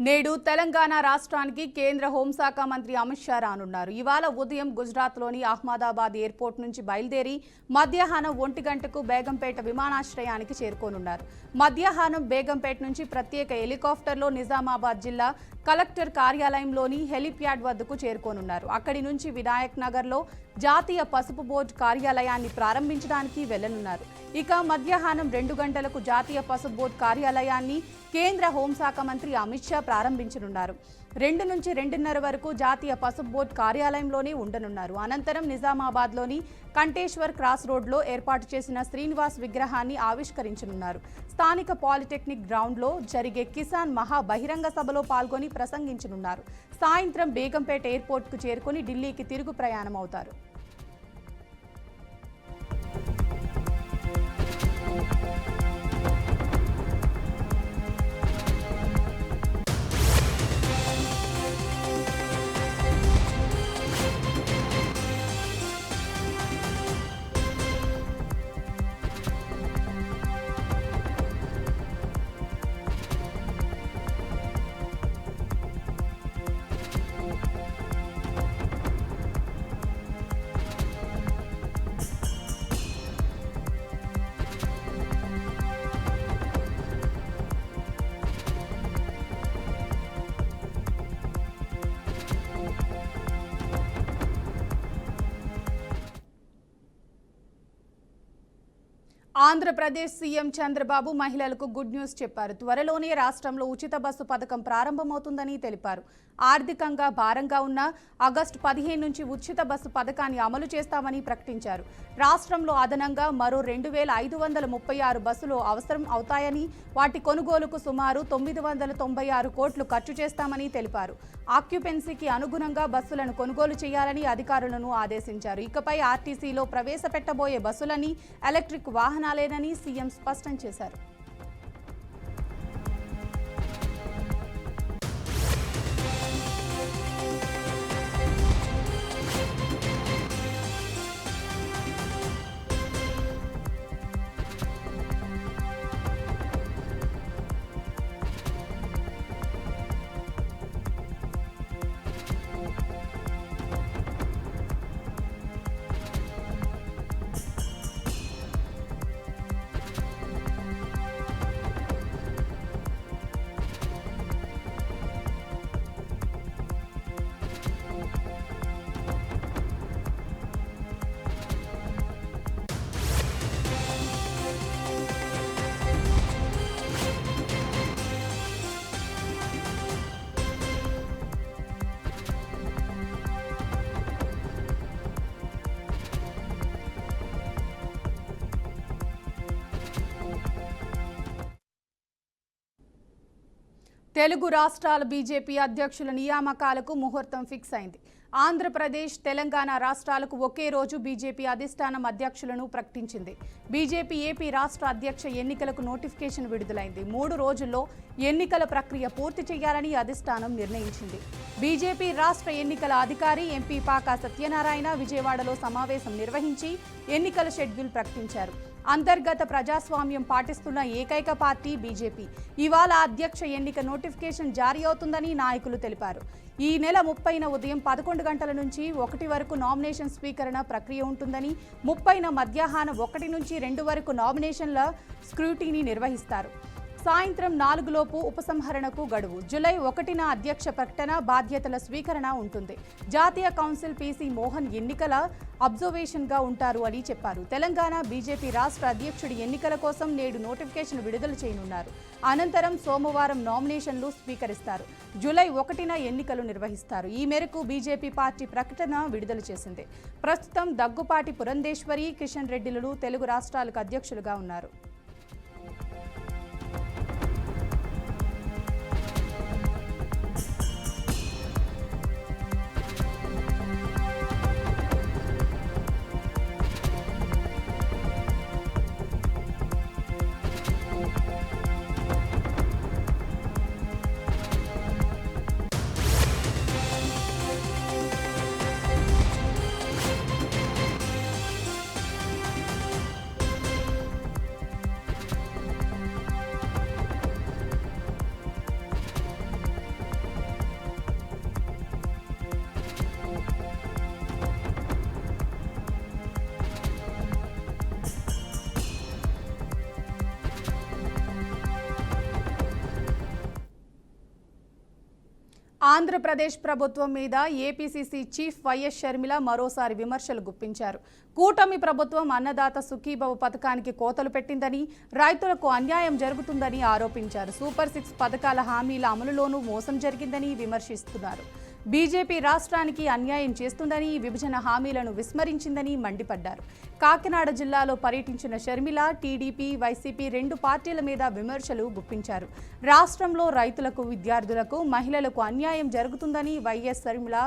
నేడు తెలంగాణ రాష్ట్రానికి కేంద్ర హోంశాఖ మంత్రి అమిత్ షా రానున్నారు. ఇవాళ ఉదయం గుజరాత్లోని అహ్మదాబాద్ ఎయిర్పోర్ట్ నుంచి బయలుదేరి మధ్యాహ్నం 1 గంటకు బేగంపేట విమానాశ్రయానికి చేరుకోనున్నారు. మధ్యాహ్నం బేగంపేట నుంచి ప్రత్యేక హెలికాప్టర్లో నిజామాబాద్ జిల్లా కలెక్టర్ కార్యాలయంలోని హెలిప్యాడ్ వద్దకు చేరుకోనున్నారు. అక్కడి నుంచి వినాయక్ నగర్లో జాతీయ పసుపు బోర్డు కార్యాలయాన్ని ప్రారంభించడానికి వెళ్లనున్నారు. ఇక మధ్యాహ్నం 2 గంటలకు జాతీయ పసుపు బోర్డు కార్యాలయాన్ని కేంద్ర హోంశాఖ మంత్రి అమిత్ షా ప్రారంభించనున్నారు. 2 నుంచి 2:30 వరకు జాతీయ పసుపు బోర్డు కార్యాలయంలోనే ఉండనున్నారు. అనంతరం నిజామాబాద్లోని కంటేశ్వర్ క్రాస్ రోడ్లో ఏర్పాటు చేసిన శ్రీనివాస్ విగ్రహాన్ని ఆవిష్కరించనున్నారు. స్థానిక పాలిటెక్నిక్ గ్రౌండ్లో జరిగే కిసాన్ మహా బహిరంగ సభలో పాల్గొని ప్రసంగించనున్నారు. సాయంత్రం బేగంపేట ఎయిర్పోర్ట్కు చేరుకుని ఢిల్లీకి తిరుగు ప్రయాణం అవుతారు. ఆంధ్రప్రదేశ్ సీఎం చంద్రబాబు మహిళలకు గుడ్ న్యూస్ చెప్పారు. త్వరలోనే రాష్ట్రంలో ఉచిత బస్సు పథకం ప్రారంభమవుతుందని తెలిపారు. ఆర్థికంగా భారంగా ఉన్న ఆగస్టు 15 నుంచి ఉచిత బస్సు పథకాన్ని అమలు చేస్తామని ప్రకటించారు. రాష్ట్రంలో అదనంగా మరో 2536 బస్సులు అవసరం అవుతాయని, వాటి కొనుగోలుకు సుమారు 996 కోట్లు ఖర్చు చేస్తామని తెలిపారు. ఆక్యుపెన్సీకి అనుగుణంగా బస్సులను కొనుగోలు చేయాలని అధికారులను ఆదేశించారు. ఇకపై ఆర్టీసీలో ప్రవేశపెట్టబోయే బస్సులని ఎలక్ట్రిక్ వాహనాలేనని సీఎం స్పష్టం చేశారు. తెలుగు రాష్ట్రాల బీజేపీ అధ్యక్షుల నియామకాలకు ముహూర్తం ఫిక్స్ అయింది. ఆంధ్రప్రదేశ్, తెలంగాణ రాష్ట్రాలకు ఒకే రోజు బీజేపీ అధిష్టానం అధ్యక్షులను ప్రకటించింది. బీజేపీ ఏపీ రాష్ట్ర అధ్యక్ష ఎన్నికలకు నోటిఫికేషన్ విడుదలైంది. 3 రోజుల్లో ఎన్నికల ప్రక్రియ పూర్తి చేయాలని అధిష్టానం నిర్ణయించింది. బీజేపీ రాష్ట్ర ఎన్నికల అధికారి ఎంపీ పాకా సత్యనారాయణ విజయవాడలో సమావేశం నిర్వహించి ఎన్నికల షెడ్యూల్ ప్రకటించారు. అంతర్గత ప్రజాస్వామ్యం పాటిస్తున్న ఏకైక పార్టీ బీజేపీ. ఇవాళ అధ్యక్ష ఎన్నిక నోటిఫికేషన్ జారీ అవుతుందని నాయకులు తెలిపారు. ఈ నెల 30న ఉదయం 11 గంటల నుంచి 1 వరకు నామినేషన్ స్వీకరణ ప్రక్రియ ఉంటుందని, 30న మధ్యాహ్నం 1 నుంచి 2 వరకు నామినేషన్ల స్క్రూటీని నిర్వహిస్తారు. సాయంత్రం 4 లోపు ఉపసంహరణకు గడువు. జూలై 1న అధ్యక్ష ప్రకటన, బాధ్యతల స్వీకరణ ఉంటుంది. జాతీయ కౌన్సిల్ పీసీ మోహన్ ఎన్నికల అబ్జర్వేషన్గా ఉంటారు అని చెప్పారు. తెలంగాణ బీజేపీ రాష్ట్ర అధ్యక్షుడి ఎన్నికల కోసం నేడు నోటిఫికేషన్ విడుదల చేయనున్నారు. అనంతరం సోమవారం నామినేషన్లు స్వీకరిస్తారు. జూలై 1న ఎన్నికలు నిర్వహిస్తారు. ఈ మేరకు బీజేపీ పార్టీ ప్రకటన విడుదల చేసింది. ప్రస్తుతం దగ్గుపాటి పురంధేశ్వరి, కిషన్ రెడ్డిలు తెలుగు రాష్ట్రాలకు అధ్యక్షులుగా ఉన్నారు. ఆంధ్రప్రదేశ్ ప్రభుత్వం మీద ఏపీసీసీ చీఫ్ వైఎస్ షర్మిల మరోసారి విమర్శలు గుప్పించారు. కూటమి ప్రభుత్వం అన్నదాత సుఖీభవ పథకానికి కోతలు పెట్టిందని, రైతులకు అన్యాయం జరుగుతుందని ఆరోపించారు. సూపర్ 6 పథకాల హామీల అమలులోనూ మోసం జరిగిందని విమర్శిస్తున్నారు. బీజేపీ రాష్ట్రానికి అన్యాయం చేస్తుందని, విభజన హామీలను విస్మరించిందని మండిపడ్డారు. కాకినాడ జిల్లాలో పర్యటించిన షర్మిల టీడీపీ, వైసీపీ 2 పార్టీల మీద విమర్శలు గుప్పించారు. రాష్ట్రంలో రైతులకు, విద్యార్థులకు, మహిళలకు అన్యాయం జరుగుతుందని వైఎస్ షర్మిల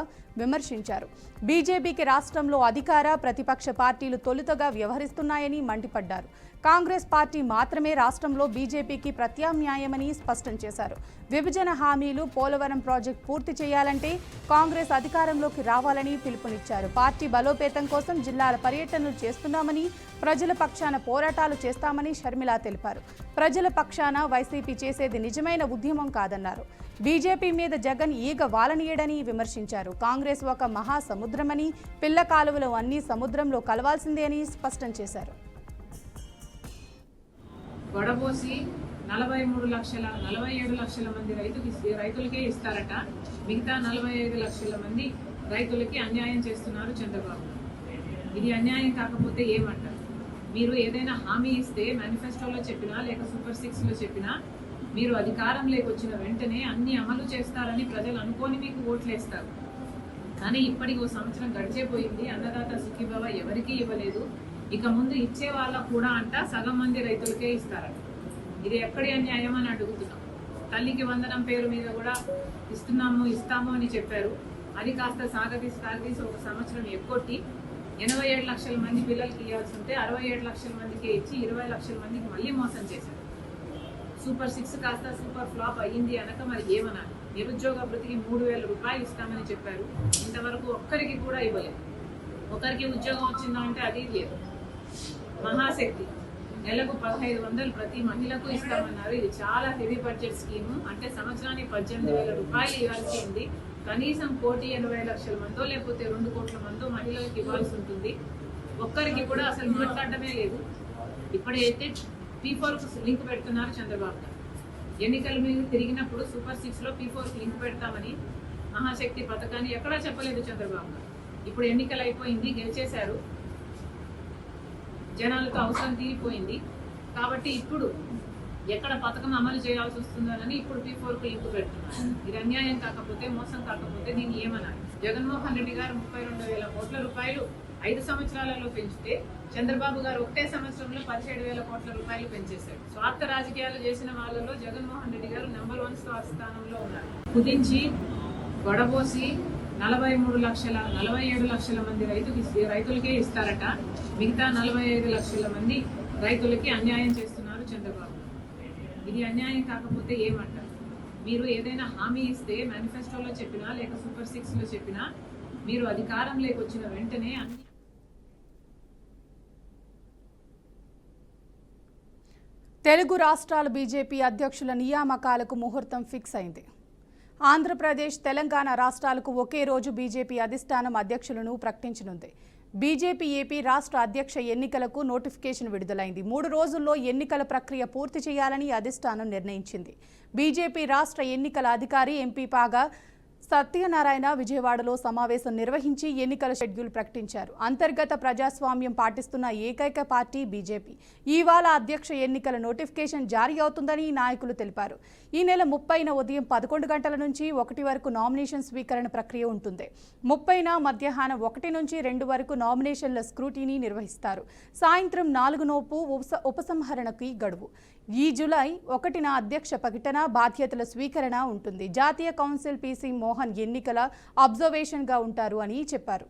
విమర్శించారు. బీజేపీకి రాష్ట్రంలో అధికార, ప్రతిపక్ష పార్టీలు తొలుతగా వ్యవహరిస్తున్నాయని మండిపడ్డారు. కాంగ్రెస్ పార్టీ మాత్రమే రాష్ట్రంలో బీజేపీకి ప్రత్యామ్నాయమని స్పష్టం చేశారు. విభజన హామీలు, పోలవరం ప్రాజెక్టు పూర్తి చేయాలంటే కాంగ్రెస్ అధికారంలోకి రావాలని పిలుపునిచ్చారు. పార్టీ బలోపేతం కోసం జిల్లాల పర్యటనలు చేస్తున్నామని, ప్రజల పక్షాన పోరాటాలు చేస్తామని షర్మిల తెలిపారు. ప్రజల పక్షాన వైసీపీ చేసేది నిజమైన ఉద్యమం కాదన్నారు. బీజేపీ మీద జగన్ ఈగ వాలనీయడని విమర్శించారు. కాంగ్రెస్ ఒక మహాసముద్రమని, పిల్ల కాలువలు అన్ని సముద్రంలో కలవాల్సిందే అని స్పష్టం చేశారు. వడబోసి 47 లక్షల మంది రైతులకే ఇస్తారట. మిగతా 45 లక్షల మంది రైతులకి అన్యాయం చేస్తున్నారు చంద్రబాబు. ఇది అన్యాయం కాకపోతే ఏమంటారు? మీరు ఏదైనా హామీ ఇస్తే మేనిఫెస్టోలో చెప్పినా, లేక సూపర్ 6లో చెప్పినా, మీరు అధికారంలోకి వచ్చిన వెంటనే అన్ని అమలు చేస్తారని ప్రజలు అనుకోని మీకు ఓట్లేస్తారు. కానీ ఇప్పటికి 1 సంవత్సరం గడిచేపోయింది. అన్నదాత సుఖీభవ ఎవరికీ ఇవ్వలేదు. ఇక ముందు ఇచ్చే వాళ్ళకు కూడా సగం మంది రైతులకే ఇస్తారట. ఇది ఎక్కడి అన్యాయం అని అడుగుతున్నాం. తల్లికి వందనం పేరు మీద కూడా ఇస్తాము అని చెప్పారు. అది కాస్త సాగదీసి 1 సంవత్సరం ఎక్కొట్టి 87 లక్షల మంది పిల్లలకి ఇవ్వాల్సి ఉంటే 67 లక్షల మందికి ఇచ్చి 20 లక్షల మందికి మళ్ళీ మోసం చేశారు. సూపర్ 6 కాస్త సూపర్ ఫ్లాప్ అయ్యింది అనక మరి ఏమనాలి? నిరుద్యోగ భృతికి 3,000 రూపాయలు ఇస్తామని చెప్పారు. ఇంతవరకు ఒక్కరికి కూడా ఇవ్వలేదు. ఒకరికి ఉద్యోగం వచ్చిందా అంటే అది లేదు. మహాశక్తి నెలకు 1,500 ప్రతి మహిళకు ఇస్తామన్నారు. ఇది చాలా హెవీ బడ్జెట్ స్కీము. అంటే సంవత్సరానికి 18,000 రూపాయలు ఇవ్వాల్సి ఉంది. కనీసం 1,80,00,000 మందో లేకపోతే 2 కోట్ల మందో మహిళలకు ఇవ్వాల్సి ఉంటుంది. ఒక్కరికి కూడా అసలు మాట్లాడటమే లేదు. ఇప్పుడైతే P4కు లింక్ పెడుతున్నారు చంద్రబాబు గారు. ఎన్నికల మీద తిరిగినప్పుడు సూపర్ 6లో P4కు లింక్ పెడతామని, మహాశక్తి పథకాన్ని ఎక్కడా చెప్పలేదు చంద్రబాబు గారు. ఇప్పుడు ఎన్నికలు అయిపోయింది, గెలిచేశారు, జనాలకు అవసరం తీరిపోయింది. కాబట్టి ఇప్పుడు ఎక్కడ పథకం అమలు చేయాల్సి వస్తుందని ఇప్పుడు P4కు లింక్ పెడుతున్నారు. ఇది అన్యాయం కాకపోతే, మోసం కాకపోతే దీన్ని ఏమన్నారు? జగన్మోహన్ రెడ్డి గారు 32,000 కోట్ల రూపాయలు 5 సంవత్సరాలలో పెంచితే, చంద్రబాబు గారు ఒకటే సంవత్సరంలో 17,000 కోట్ల రూపాయలు పెంచేశారు. స్వార్థ రాజకీయాలు చేసిన వాళ్ళలో జగన్మోహన్ రెడ్డి గారు నెంబర్ 1 స్థానంలో ఉన్నారు. కుదించి వడబోసి 47 లక్షల మంది రైతులకే ఇస్తారట. మిగతా 45 లక్షల మంది రైతులకి అన్యాయం చేస్తున్నారు చంద్రబాబు. ఇది అన్యాయం కాకపోతే ఏమంటారు? మీరు ఏదైనా హామీ ఇస్తే మేనిఫెస్టోలో చెప్పినా, లేక సూపర్ 6లో చెప్పినా, మీరు అధికారంలోకి వచ్చిన వెంటనే అన్ని. తెలుగు రాష్ట్రాల బీజేపీ అధ్యక్షుల నియామకాలకు ముహూర్తం ఫిక్స్ అయింది. ఆంధ్రప్రదేశ్, తెలంగాణ రాష్ట్రాలకు ఒకే రోజు బీజేపీ అధిష్టానం అధ్యక్షులను ప్రకటించనుంది. బీజేపీ ఏపీ రాష్ట్ర అధ్యక్ష ఎన్నికలకు నోటిఫికేషన్ విడుదలైంది. 3 రోజుల్లో ఎన్నికల ప్రక్రియ పూర్తి చేయాలని అధిష్టానం నిర్ణయించింది. బీజేపీ రాష్ట్ర ఎన్నికల అధికారి ఎంపీ పాగా సత్యనారాయణ విజయవాడలో సమావేశం నిర్వహించి ఎన్నికల షెడ్యూల్ ప్రకటించారు. అంతర్గత ప్రజాస్వామ్యం పాటిస్తున్న ఏకైక పార్టీ బీజేపీ. ఇవాళ అధ్యక్ష ఎన్నికల నోటిఫికేషన్ జారీ అవుతుందని నాయకులు తెలిపారు. ఈ నెల 30న ఉదయం 11 గంటల నుంచి 1 వరకు నామినేషన్ స్వీకరణ ప్రక్రియ ఉంటుంది. 30న మధ్యాహ్నం 1 నుంచి 2 వరకు నామినేషన్ల స్క్రూటీనీ నిర్వహిస్తారు. సాయంత్రం 4 లోపు ఉపసంహరణకి గడువు. ఈ జూలై 1న అధ్యక్ష ప్రకటన, బాధ్యతల స్వీకరణ ఉంటుంది. జాతీయ కౌన్సిల్ పీసీ మోహన్ ఎన్నికల అబ్జర్వేషన్గా ఉంటారు అని చెప్పారు.